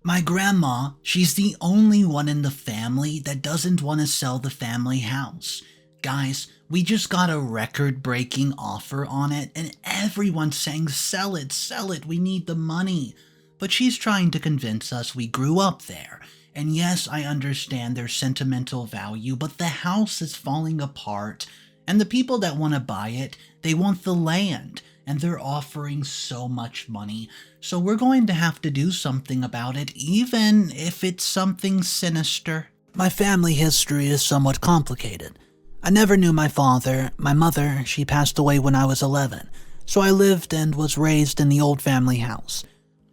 My grandma, she's the only one in the family that doesn't want to sell the family house. Guys, we just got a record-breaking offer on it, and everyone's saying, sell it, we need the money. But she's trying to convince us we grew up there. And yes, I understand their sentimental value, but the house is falling apart. And the people that want to buy it, they want the land. And they're offering so much money. So we're going to have to do something about it, even if it's something sinister. My family history is somewhat complicated. I never knew my father. My mother, she passed away when I was 11. So I lived and was raised in the old family house.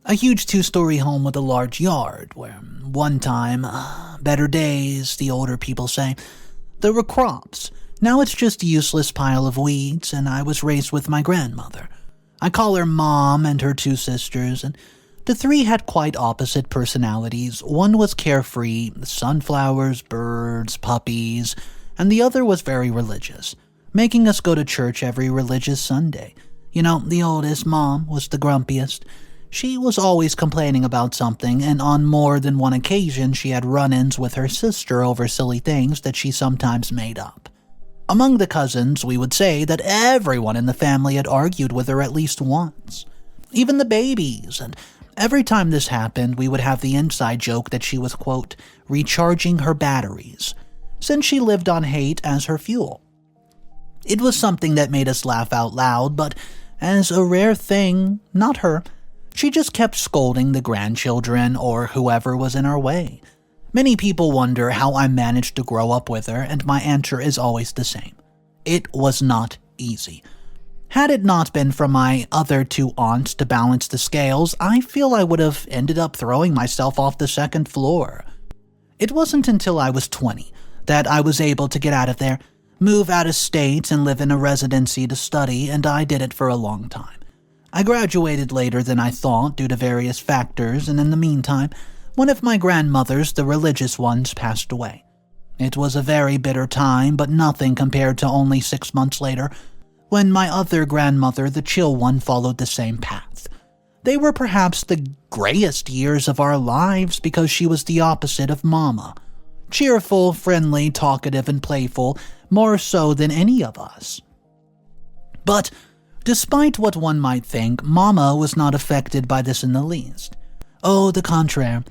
A huge 2-story home with a large yard, where one time, better days, the older people say, there were crops. Now it's just a useless pile of weeds, and I was raised with my grandmother. I call her Mom and her 2 sisters, and the 3 had quite opposite personalities. One was carefree, sunflowers, birds, puppies, and the other was very religious, making us go to church every religious Sunday. You know, the oldest, Mom, was the grumpiest. She was always complaining about something, and on more than one occasion she had run-ins with her sister over silly things that she sometimes made up. Among the cousins, we would say that everyone in the family had argued with her at least once. Even the babies, and every time this happened, we would have the inside joke that she was, quote, recharging her batteries, since she lived on hate as her fuel. It was something that made us laugh out loud, but as a rare thing, not her, she just kept scolding the grandchildren or whoever was in our way. Many people wonder how I managed to grow up with her, and my answer is always the same. It was not easy. Had it not been for my other 2 aunts to balance the scales, I feel I would have ended up throwing myself off the 2nd floor. It wasn't until I was 20 that I was able to get out of there, move out of state, and live in a residency to study, and I did it for a long time. I graduated later than I thought due to various factors, and in the meantime, one of my grandmothers, the religious ones, passed away. It was a very bitter time, but nothing compared to only 6 months later, when my other grandmother, the chill one, followed the same path. They were perhaps the grayest years of our lives because she was the opposite of Mama. Cheerful, friendly, talkative, and playful, more so than any of us. But despite what one might think, Mama was not affected by this in the least. Oh, the contraire.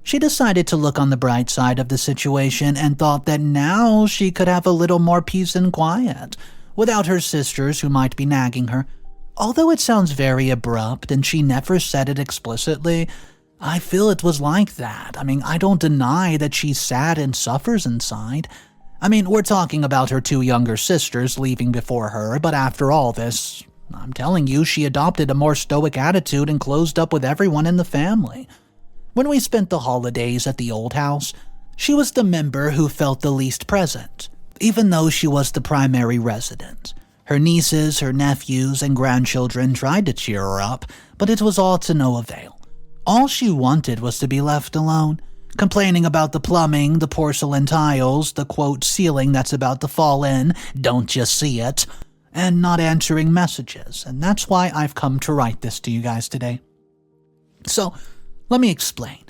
She decided to look on the bright side of the situation and thought that now she could have a little more peace and quiet, without her sisters who might be nagging her. Although it sounds very abrupt and she never said it explicitly, I feel it was like that. I don't deny that she's sad and suffers inside. We're talking about her 2 younger sisters leaving before her, but after all this, I'm telling you, she adopted a more stoic attitude and closed up with everyone in the family. When we spent the holidays at the old house, she was the member who felt the least present, even though she was the primary resident. Her nieces, her nephews, and grandchildren tried to cheer her up, but it was all to no avail. All she wanted was to be left alone, complaining about the plumbing, the porcelain tiles, the quote ceiling that's about to fall in, don't you see it, and not answering messages, and that's why I've come to write this to you guys today. So, let me explain.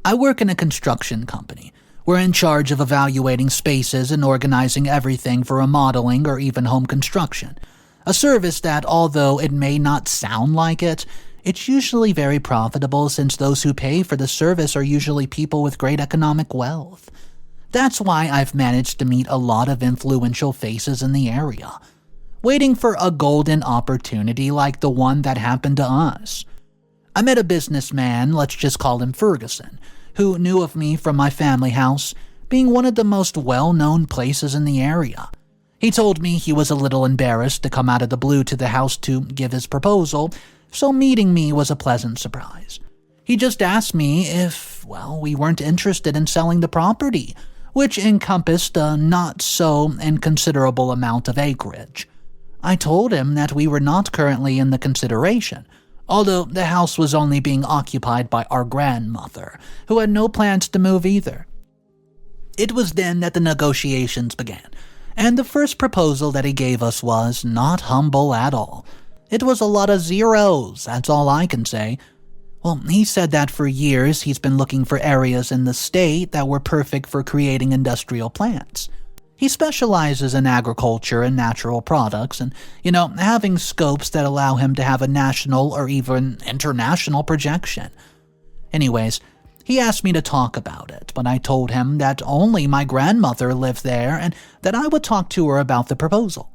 I work in a construction company. We're in charge of evaluating spaces and organizing everything for remodeling or even home construction. A service that, although it may not sound like it, it's usually very profitable since those who pay for the service are usually people with great economic wealth. That's why I've managed to meet a lot of influential faces in the area, waiting for a golden opportunity like the one that happened to us. I met a businessman, let's just call him Ferguson, who knew of me from my family house, being one of the most well-known places in the area. He told me he was a little embarrassed to come out of the blue to the house to give his proposal, so meeting me was a pleasant surprise. He just asked me if, we weren't interested in selling the property, which encompassed a not-so-inconsiderable amount of acreage. I told him that we were not currently in the consideration, although the house was only being occupied by our grandmother, who had no plans to move either. It was then that the negotiations began, and the first proposal that he gave us was not humble at all. It was a lot of zeros, that's all I can say. Well, he said that for years he's been looking for areas in the state that were perfect for creating industrial plants. He specializes in agriculture and natural products and, having scopes that allow him to have a national or even international projection. Anyways, he asked me to talk about it, but I told him that only my grandmother lived there and that I would talk to her about the proposal.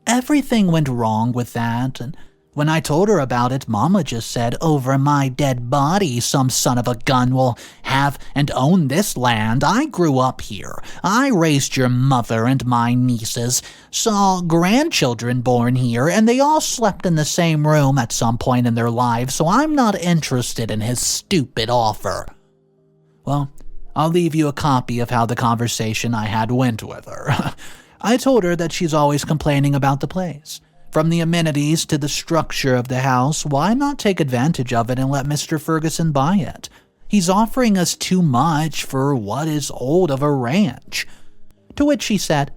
Everything went wrong with that, and when I told her about it, Mama just said, "Over my dead body, some son of a gun will have and own this land. I grew up here. I raised your mother and my nieces, saw grandchildren born here, and they all slept in the same room at some point in their lives, so I'm not interested in his stupid offer." Well, I'll leave you a copy of how the conversation I had went with her. I told her that she's always complaining about the place. From the amenities to the structure of the house, why not take advantage of it and let Mr. Ferguson buy it? He's offering us too much for what is old of a ranch. To which she said,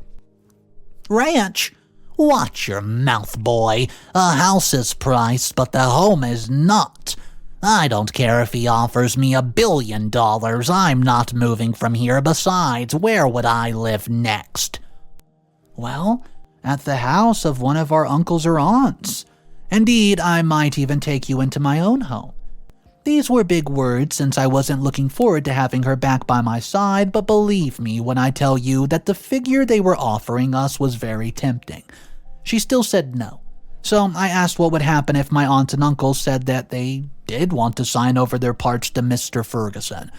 "Ranch? Watch your mouth, boy. A house is priced, but the home is not. I don't care if he offers me $1 billion. I'm not moving from here. Besides, where would I live next?" Well, at the house of one of our uncles or aunts. Indeed, I might even take you into my own home. These were big words since I wasn't looking forward to having her back by my side, but believe me when I tell you that the figure they were offering us was very tempting. She still said no. So I asked what would happen if my aunt and uncle said that they did want to sign over their parts to Mr. Ferguson.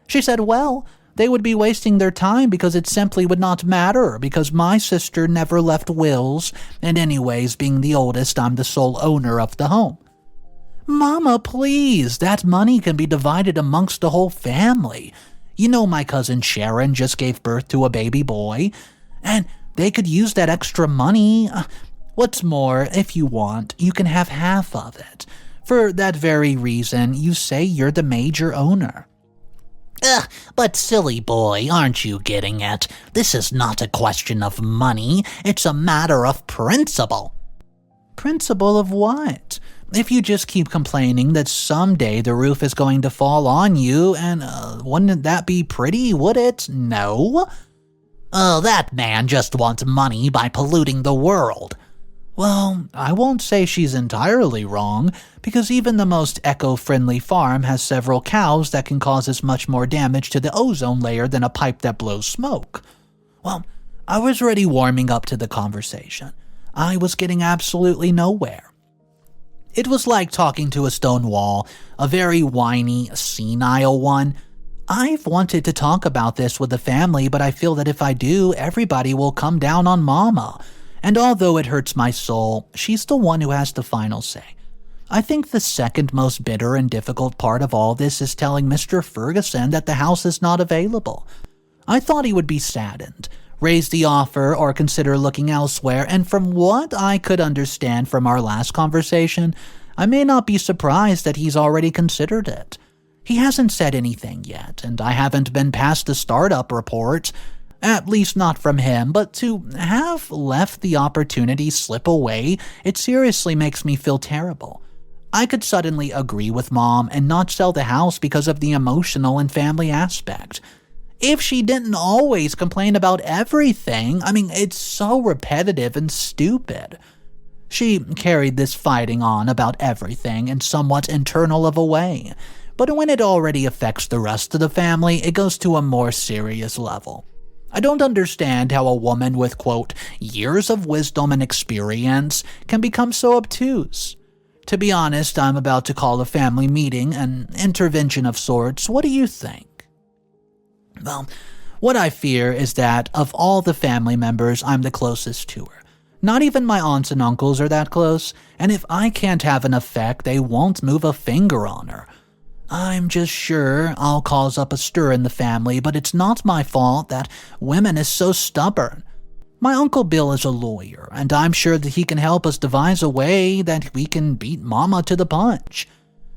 She said, well, they would be wasting their time because it simply would not matter because my sister never left wills, and anyways, being the oldest, I'm the sole owner of the home. Mama, please, that money can be divided amongst the whole family. You know my cousin Sharon just gave birth to a baby boy, and they could use that extra money. What's more, if you want, you can have half of it. For that very reason, you say you're the major owner. But silly boy, aren't you getting it? This is not a question of money, it's a matter of principle. Principle of what? If you just keep complaining that someday the roof is going to fall on you, and wouldn't that be pretty, would it? No. That man just wants money by polluting the world. Well, I won't say she's entirely wrong, because even the most eco-friendly farm has several cows that can cause as much more damage to the ozone layer than a pipe that blows smoke. Well, I was already warming up to the conversation. I was getting absolutely nowhere. It was like talking to a stone wall, a very whiny, senile one. I've wanted to talk about this with the family, but I feel that if I do, everybody will come down on Mama. And although it hurts my soul, she's the one who has the final say. I think the second most bitter and difficult part of all this is telling Mr. Ferguson that the house is not available. I thought he would be saddened, raise the offer, or consider looking elsewhere, and from what I could understand from our last conversation, I may not be surprised that he's already considered it. He hasn't said anything yet, and I haven't been past the startup report. At least not from him, but to have left the opportunity slip away, it seriously makes me feel terrible. I could suddenly agree with Mom and not sell the house because of the emotional and family aspect. If she didn't always complain about everything, it's so repetitive and stupid. She carried this fighting on about everything in somewhat internal of a way, but when it already affects the rest of the family, it goes to a more serious level. I don't understand how a woman with, quote, years of wisdom and experience can become so obtuse. To be honest, I'm about to call a family meeting, an intervention of sorts. What do you think? Well, what I fear is that of all the family members, I'm the closest to her. Not even my aunts and uncles are that close, and if I can't have an effect, they won't move a finger on her. I'm just sure I'll cause up a stir in the family, but it's not my fault that women is so stubborn. My Uncle Bill is a lawyer, and I'm sure that he can help us devise a way that we can beat Mama to the punch.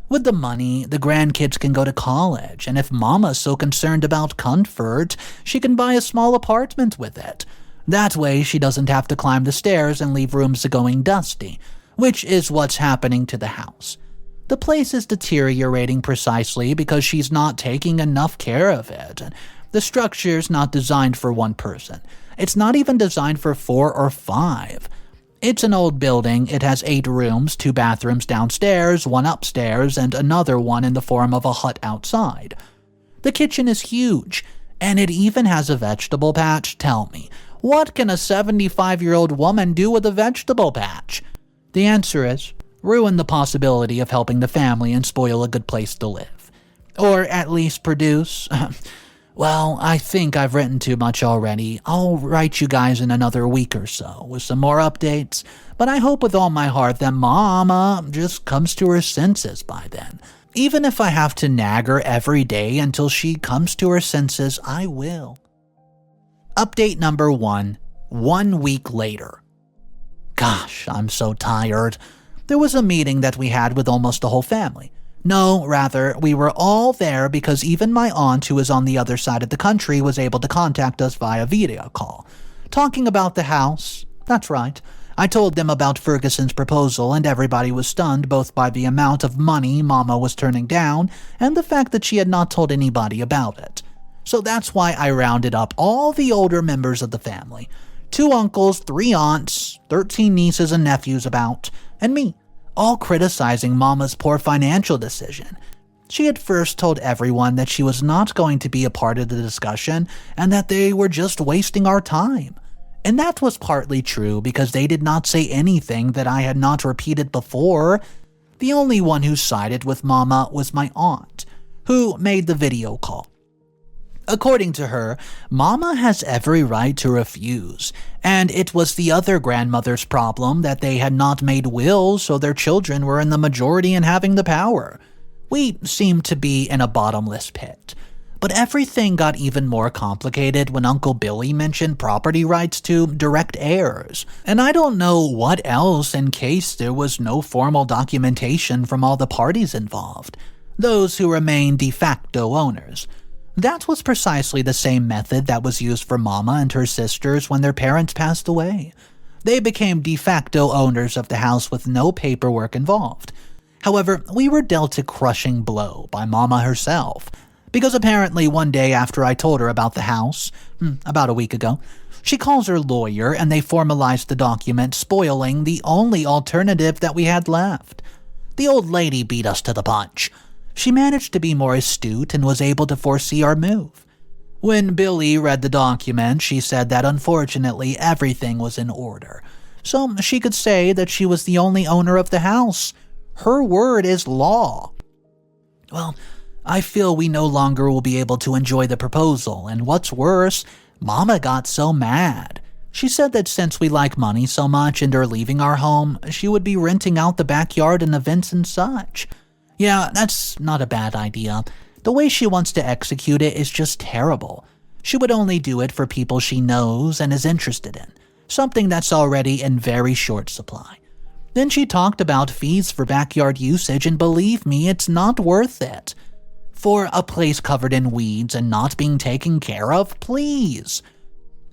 With the money, the grandkids can go to college, and if Mama's so concerned about comfort, she can buy a small apartment with it. That way she doesn't have to climb the stairs and leave rooms going dusty, which is what's happening to the house. The place is deteriorating precisely because she's not taking enough care of it. The structure's not designed for one person. It's not even designed for 4 or 5. It's an old building. It has 8 rooms, 2 bathrooms downstairs, 1 upstairs, and another one in the form of a hut outside. The kitchen is huge, and it even has a vegetable patch. Tell me, what can a 75-year-old woman do with a vegetable patch? The answer is, ruin the possibility of helping the family and spoil a good place to live. Or at least produce... Well, I think I've written too much already. I'll write you guys in another week or so with some more updates, but I hope with all my heart that Mama just comes to her senses by then. Even if I have to nag her every day until she comes to her senses, I will. Update number 1, 1 week later. Gosh, I'm so tired. There was a meeting that we had with almost the whole family. No, rather, we were all there because even my aunt, who is on the other side of the country, was able to contact us via video call. Talking about the house. That's right. I told them about Ferguson's proposal, and everybody was stunned both by the amount of money Mama was turning down and the fact that she had not told anybody about it. So that's why I rounded up all the older members of the family. 2 uncles, 3 aunts, 13 nieces and nephews about, and me. All criticizing Mama's poor financial decision. She had first told everyone that she was not going to be a part of the discussion and that they were just wasting our time. And that was partly true because they did not say anything that I had not repeated before. The only one who sided with Mama was my aunt, who made the video call. According to her, Mama has every right to refuse, and it was the other grandmother's problem that they had not made wills so their children were in the majority and having the power. We seemed to be in a bottomless pit. But everything got even more complicated when Uncle Billy mentioned property rights to direct heirs, and I don't know what else in case there was no formal documentation from all the parties involved, those who remain de facto owners. That was precisely the same method that was used for Mama and her sisters when their parents passed away. They became de facto owners of the house with no paperwork involved. However, we were dealt a crushing blow by Mama herself, because apparently one day after I told her about the house, about a week ago, she calls her lawyer and they formalized the document, spoiling the only alternative that we had left. The old lady beat us to the punch. She managed to be more astute and was able to foresee our move. When Billy read the document, she said that unfortunately everything was in order, so she could say that she was the only owner of the house. Her word is law. Well, I feel we no longer will be able to enjoy the proposal, and what's worse, Mama got so mad. She said that since we like money so much and are leaving our home, she would be renting out the backyard and events and such. Yeah, that's not a bad idea. The way she wants to execute it is just terrible. She would only do it for people she knows and is interested in, something that's already in very short supply. Then she talked about fees for backyard usage, and believe me, it's not worth it. For a place covered in weeds and not being taken care of, please.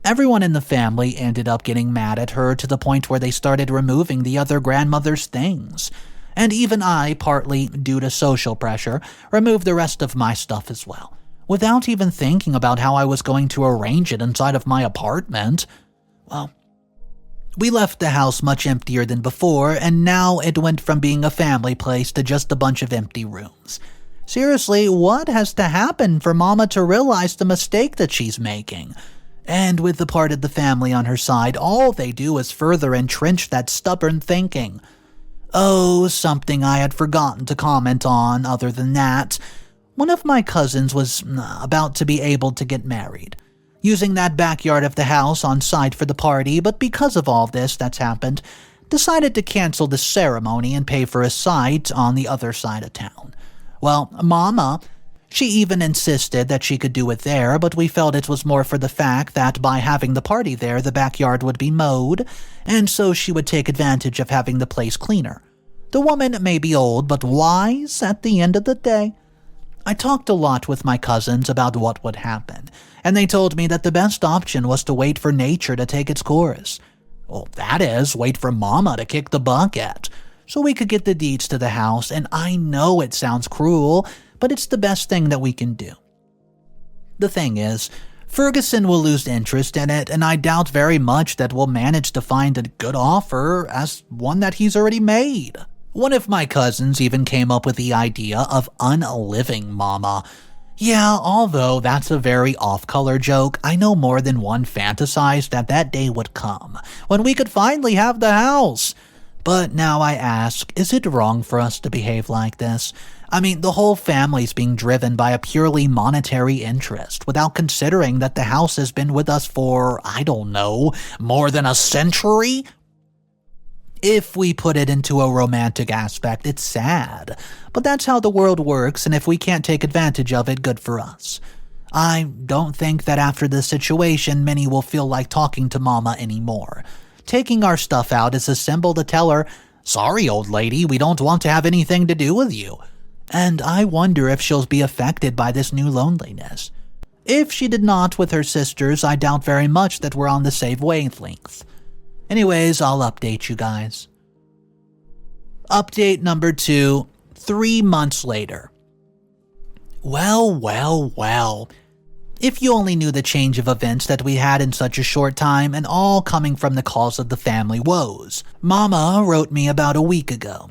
Everyone in the family ended up getting mad at her to the point where they started removing the other grandmother's things. And even I, partly due to social pressure, removed the rest of my stuff as well, without even thinking about how I was going to arrange it inside of my apartment. Well, we left the house much emptier than before, and now it went from being a family place to just a bunch of empty rooms. Seriously, what has to happen for Mama to realize the mistake that she's making? And with the part of the family on her side, all they do is further entrench that stubborn thinking. Oh, something I had forgotten to comment on other than that. One of my cousins was about to be able to get married, using that backyard of the house on site for the party, but because of all this that's happened, decided to cancel the ceremony and pay for a site on the other side of town. Well, Mama, she even insisted that she could do it there, but we felt it was more for the fact that by having the party there, the backyard would be mowed, and so she would take advantage of having the place cleaner. The woman may be old, but wise at the end of the day. I talked a lot with my cousins about what would happen, and they told me that the best option was to wait for nature to take its course. Well, that is, wait for Mama to kick the bucket. so we could get the deeds to the house, and I know it sounds cruel, but it's the best thing that we can do. The thing is, Ferguson will lose interest in it, and I doubt very much that we'll manage to find a good offer as one that he's already made. One of my cousins even came up with the idea of unliving Mama. Yeah, although that's a very off-color joke, I know more than one fantasized that that day would come, when we could finally have the house. But now I ask, is it wrong for us to behave like this? I mean, the whole family's being driven by a purely monetary interest, without considering that the house has been with us for, I don't know, more than a century? If we put it into a romantic aspect, it's sad. But that's how the world works, and if we can't take advantage of it, good for us. I don't think that after this situation, many will feel like talking to Mama anymore. Taking our stuff out is a symbol to tell her, sorry, old lady, we don't want to have anything to do with you. And I wonder if she'll be affected by this new loneliness. If she did not with her sisters, I doubt very much that we're on the same wavelength. Anyways, I'll update you guys. Update number 2, 3 months later. Well. If you only knew the change of events that we had in such a short time, and all coming from the cause of the family woes. Mama wrote me about a week ago,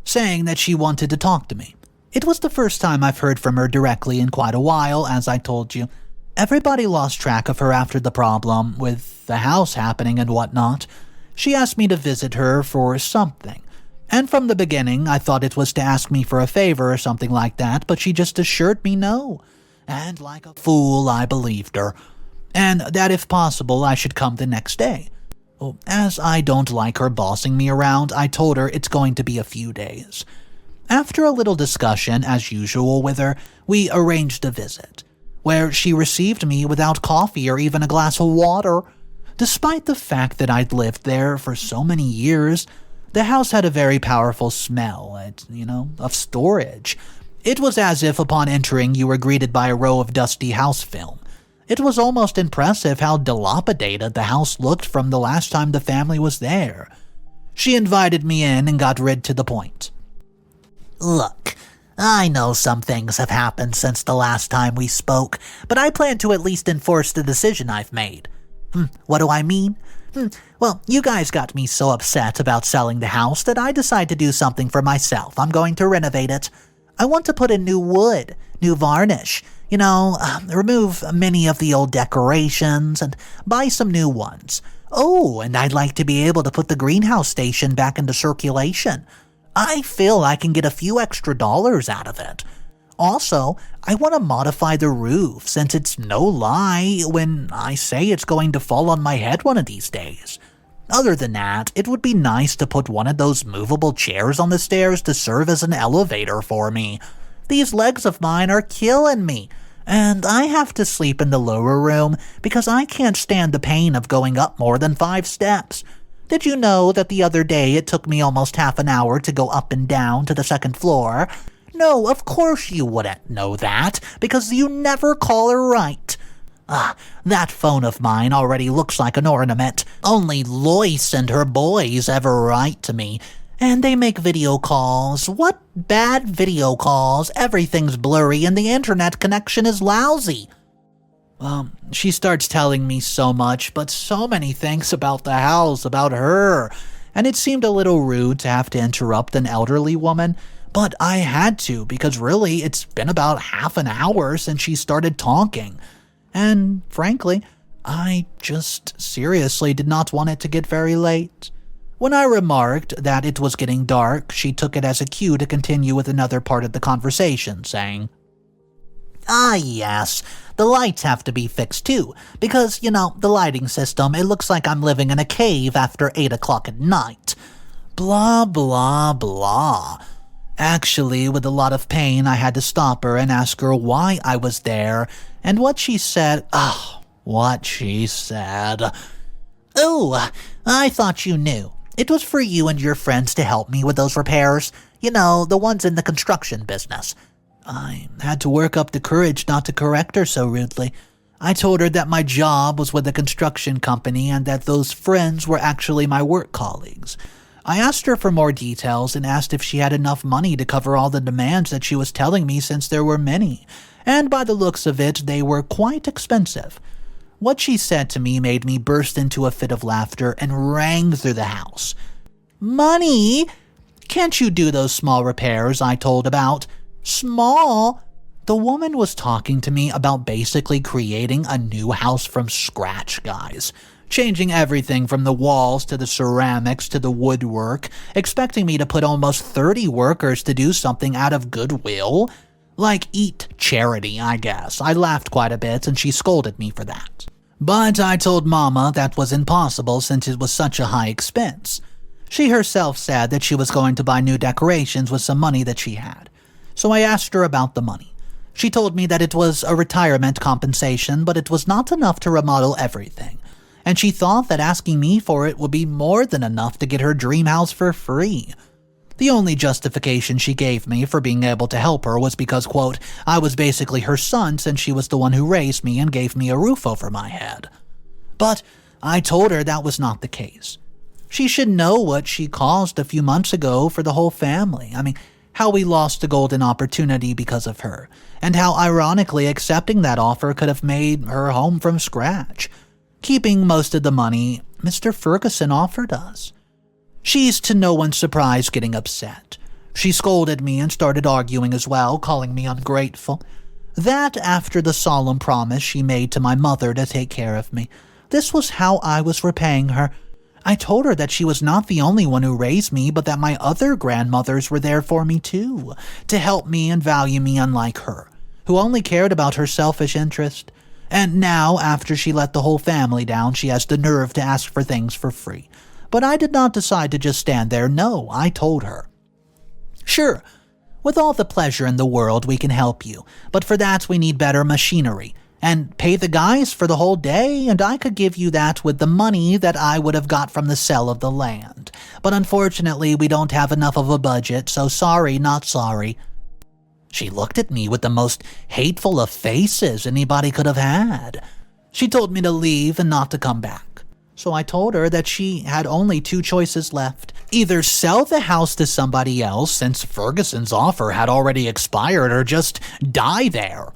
saying that she wanted to talk to me. It was the first time I've heard from her directly in quite a while, as I told you. Everybody lost track of her after the problem, with the house happening and whatnot. She asked me to visit her for something. And from the beginning, I thought it was to ask me for a favor or something like that, but she just assured me no. And like a fool, I believed her. And that if possible, I should come the next day. Well, as I don't like her bossing me around, I told her it's going to be a few days. After a little discussion, as usual with her, we arranged a visit, where she received me without coffee or even a glass of water. Despite the fact that I'd lived there for so many years, the house had a very powerful smell, of storage. It was as if upon entering you were greeted by a row of dusty house film. It was almost impressive how dilapidated the house looked from the last time the family was there. She invited me in and got right to the point. Look, I know some things have happened since the last time we spoke, but I plan to at least enforce the decision I've made. What do I mean? Well, you guys got me so upset about selling the house that I decided to do something for myself. I'm going to renovate it. I want to put in new wood, new varnish, remove many of the old decorations and buy some new ones. Oh, and I'd like to be able to put the greenhouse station back into circulation. I feel I can get a few extra dollars out of it. Also, I want to modify the roof, since it's no lie when I say it's going to fall on my head one of these days. Other than that, it would be nice to put one of those movable chairs on the stairs to serve as an elevator for me. These legs of mine are killing me, and I have to sleep in the lower room because I can't stand the pain of going up more than 5 steps. Did you know that the other day it took me almost half an hour to go up and down to the 2nd floor? No, of course you wouldn't know that, because you never call her right. That phone of mine already looks like an ornament. Only Lois and her boys ever write to me. And they make video calls. What bad video calls? Everything's blurry and the internet connection is lousy. She starts telling me so much, but so many things about the house, about her. And it seemed a little rude to have to interrupt an elderly woman. But I had to, because really, it's been about half an hour since she started talking. And frankly, I just seriously did not want it to get very late. When I remarked that it was getting dark, she took it as a cue to continue with another part of the conversation, saying, yes, the lights have to be fixed too, because, the lighting system, it looks like I'm living in a cave after 8 o'clock at night. Blah, blah, blah. Actually, with a lot of pain, I had to stop her and ask her why I was there, and what she said. What she said. Oh, I thought you knew. It was for you and your friends to help me with those repairs. The ones in the construction business. I had to work up the courage not to correct her so rudely. I told her that my job was with a construction company and that those friends were actually my work colleagues. I asked her for more details and asked if she had enough money to cover all the demands that she was telling me, since there were many, and by the looks of it, they were quite expensive. What she said to me made me burst into a fit of laughter and rang through the house. "Money? Can't you do those small repairs I told about?" Small? The woman was talking to me about basically creating a new house from scratch, guys. Changing everything from the walls to the ceramics to the woodwork, expecting me to put almost 30 workers to do something out of goodwill. Like eat charity, I guess. I laughed quite a bit and she scolded me for that. But I told Mama that was impossible since it was such a high expense. She herself said that she was going to buy new decorations with some money that she had. So I asked her about the money. She told me that it was a retirement compensation, but it was not enough to remodel everything. And she thought that asking me for it would be more than enough to get her dream house for free. The only justification she gave me for being able to help her was because, quote, I was basically her son since she was the one who raised me and gave me a roof over my head. But I told her that was not the case. She should know what she caused a few months ago for the whole family. How we lost a golden opportunity because of her, and how ironically accepting that offer could have made her home from scratch, keeping most of the money Mr. Ferguson offered us. She's to no one's surprise getting upset. She scolded me and started arguing as well, calling me ungrateful. That after the solemn promise she made to my mother to take care of me. This was how I was repaying her. I told her that she was not the only one who raised me, but that my other grandmothers were there for me too, to help me and value me unlike her, who only cared about her selfish interest. And now, after she let the whole family down, she has the nerve to ask for things for free. But I did not decide to just stand there. No, I told her. Sure, with all the pleasure in the world, we can help you, but for that we need better machinery. And pay the guys for the whole day, and I could give you that with the money that I would have got from the sale of the land. But unfortunately, we don't have enough of a budget, so sorry, not sorry. She looked at me with the most hateful of faces anybody could have had. She told me to leave and not to come back. So I told her that she had only two choices left. Either sell the house to somebody else, since Ferguson's offer had already expired, or just die there.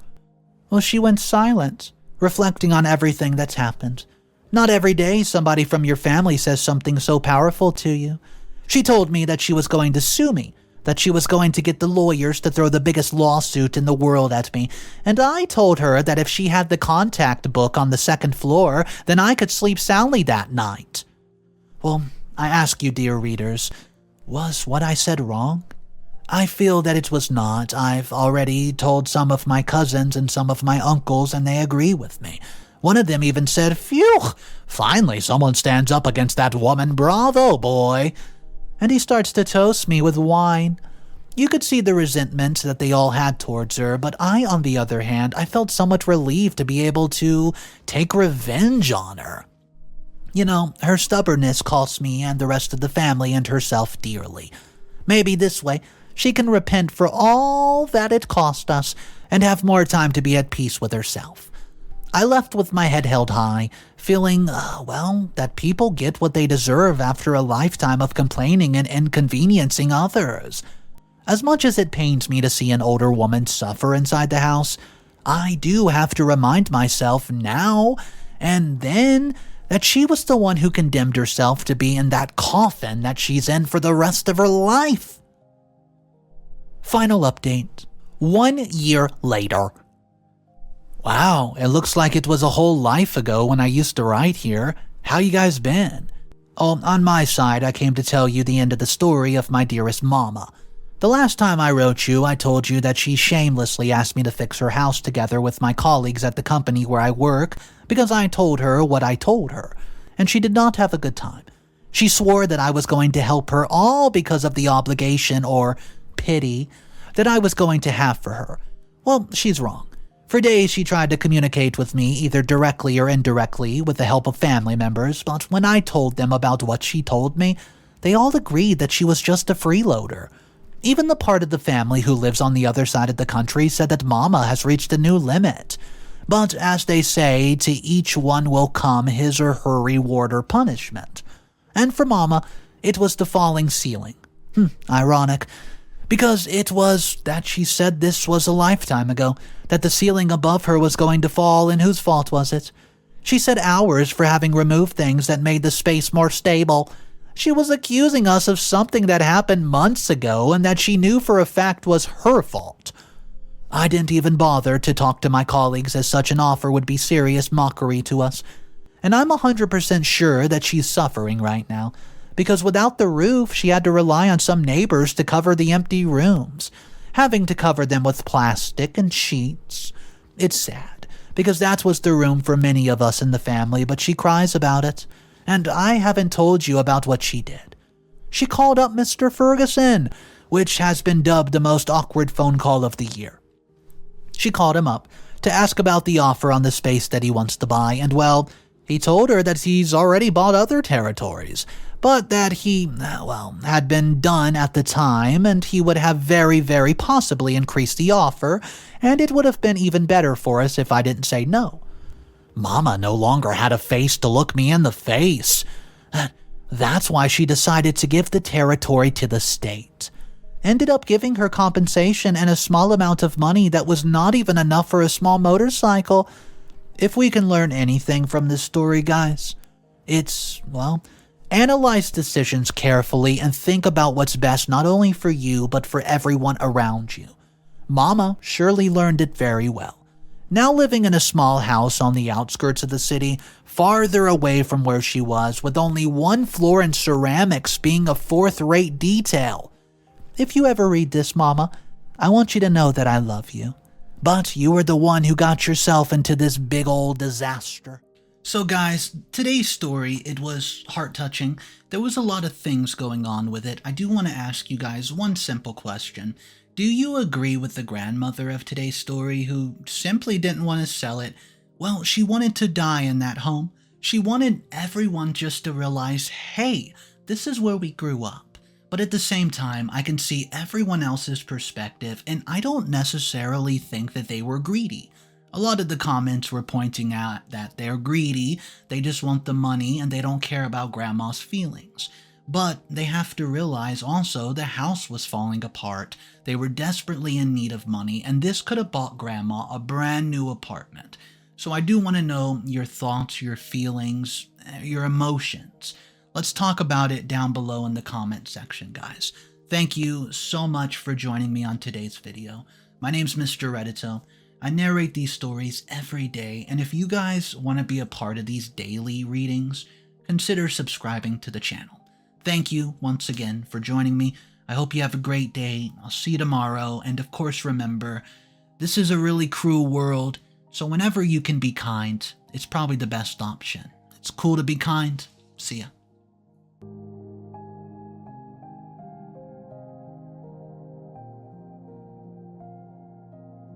Well, she went silent, reflecting on everything that's happened. Not every day somebody from your family says something so powerful to you. She told me that she was going to sue me, that she was going to get the lawyers to throw the biggest lawsuit in the world at me, and I told her that if she had the contact book on the second floor, then I could sleep soundly that night. Well, I ask you, dear readers, was what I said wrong? I feel that it was not. I've already told some of my cousins and some of my uncles, and they agree with me. One of them even said, "Phew, finally someone stands up against that woman, bravo, boy." And he starts to toast me with wine. You could see the resentment that they all had towards her, but I, on the other hand, I felt somewhat relieved to be able to take revenge on her. You know, her stubbornness cost me and the rest of the family and herself dearly. Maybe this way, she can repent for all that it cost us and have more time to be at peace with herself. I left with my head held high, feeling, that people get what they deserve after a lifetime of complaining and inconveniencing others. As much as it pains me to see an older woman suffer inside the house, I do have to remind myself now and then that she was the one who condemned herself to be in that coffin that she's in for the rest of her life. Final update. 1 year later. Wow, it looks like it was a whole life ago when I used to write here. How you guys been? Oh, on my side, I came to tell you the end of the story of my dearest mama. The last time I wrote you, I told you that she shamelessly asked me to fix her house together with my colleagues at the company where I work because I told her what I told her, and she did not have a good time. She swore that I was going to help her all because of the obligation or pity that I was going to have for her. Well, she's wrong. For days she tried to communicate with me either directly or indirectly with the help of family members, but when I told them about what she told me, they all agreed that she was just a freeloader. Even the part of the family who lives on the other side of the country said that Mama has reached a new limit. But as they say, to each one will come his or her reward or punishment. And for Mama, It was the falling ceiling. Ironic. Because it was that she said this was a lifetime ago, that the ceiling above her was going to fall, and whose fault was it? She said ours for having removed things that made the space more stable. She was accusing us of something that happened months ago and that she knew for a fact was her fault. I didn't even bother to talk to my colleagues, as such an offer would be serious mockery to us. And I'm 100% sure that she's suffering right now, because without the roof, she had to rely on some neighbors to cover the empty rooms, having to cover them with plastic and sheets. It's sad, because that was the room for many of us in the family, but she cries about it. And I haven't told you about what she did. She called up Mr. Ferguson, which has been dubbed the most awkward phone call of the year. She called him up to ask about the offer on the space that he wants to buy, and well, he told her that he's already bought other territories, but that he, had been done at the time, and he would have very, very possibly increased the offer, and it would have been even better for us if I didn't say no. Mama no longer had a face to look me in the face. That's why she decided to give the territory to the state. Ended up giving her compensation and a small amount of money that was not even enough for a small motorcycle. If we can learn anything from this story, guys, it's, analyze decisions carefully and think about what's best not only for you, but for everyone around you. Mama surely learned it very well. Now living in a small house on the outskirts of the city, farther away from where she was, with only one floor and ceramics being a fourth-rate detail. If you ever read this, Mama, I want you to know that I love you. But you were the one who got yourself into this big old disaster. So guys, today's story, it was heart-touching. There was a lot of things going on with it. I do want to ask you guys one simple question. Do you agree with the grandmother of today's story who simply didn't want to sell it? Well, she wanted to die in that home. She wanted everyone just to realize, hey, this is where we grew up. But at the same time, I can see everyone else's perspective, and I don't necessarily think that they were greedy. A lot of the comments were pointing out that they're greedy, they just want the money, and they don't care about Grandma's feelings. But they have to realize also the house was falling apart. They were desperately in need of money, and this could have bought Grandma a brand new apartment. So I do want to know your thoughts, your feelings, your emotions. Let's talk about it down below in the comment section, guys. Thank you so much for joining me on today's video. My name's Mr. Reddito. I narrate these stories every day, and if you guys want to be a part of these daily readings, consider subscribing to the channel. Thank you once again for joining me. I hope you have a great day. I'll see you tomorrow, and of course remember, this is a really cruel world, so whenever you can be kind, it's probably the best option. It's cool to be kind. See ya.